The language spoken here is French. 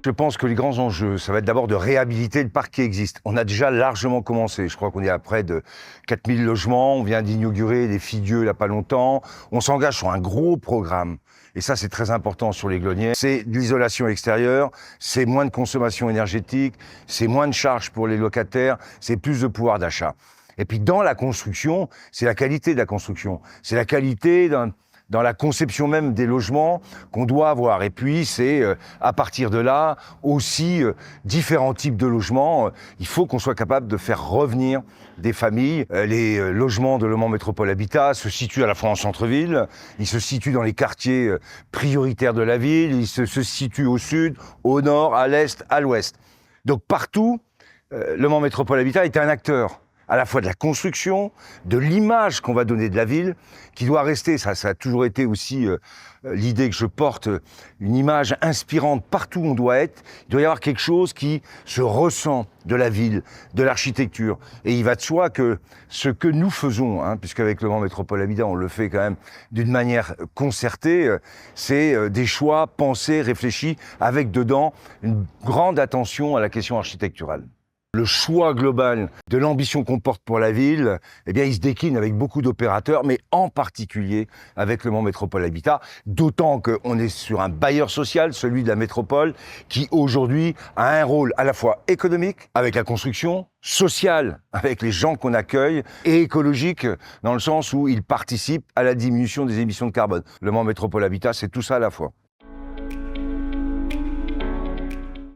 Je pense que les grands enjeux, ça va être d'abord de réhabiliter le parc qui existe. On a déjà largement commencé. Je crois qu'on est à près de 4000 logements. On vient d'inaugurer les Filles-Dieu il n'y a pas longtemps. On s'engage sur un gros programme. Et ça, c'est très important sur les Glonniers. C'est de l'isolation extérieure, c'est moins de consommation énergétique, c'est moins de charges pour les locataires, c'est plus de pouvoir d'achat. Et puis dans la construction, c'est la qualité de la construction. C'est la qualité dans la conception même des logements qu'on doit avoir. Et puis, c'est à partir de là aussi différents types de logements. Il faut qu'on soit capable de faire revenir des familles. Les logements de Le Mans Métropole Habitat se situent à la fois en centre-ville, ils se situent dans les quartiers prioritaires de la ville, ils se situent au sud, au nord, à l'est, à l'ouest. Donc partout, Le Mans Métropole Habitat est un acteur à la fois de la construction, de l'image qu'on va donner de la ville, qui doit rester, ça a toujours été aussi l'idée que je porte, une image inspirante partout où on doit être. Il doit y avoir quelque chose qui se ressent de la ville, de l'architecture. Et il va de soi que ce que nous faisons, puisqu'avec Le Mans Métropole Habitat, on le fait quand même d'une manière concertée, c'est des choix pensés, réfléchis, avec dedans une grande attention à la question architecturale. Le choix global de l'ambition qu'on porte pour la ville, eh bien, il se décline avec beaucoup d'opérateurs, mais en particulier avec Le Mans Métropole Habitat, d'autant qu'on est sur un bailleur social, celui de la métropole, qui aujourd'hui a un rôle à la fois économique, avec la construction, social, avec les gens qu'on accueille, et écologique, dans le sens où il participe à la diminution des émissions de carbone. Le Mans Métropole Habitat, c'est tout ça à la fois.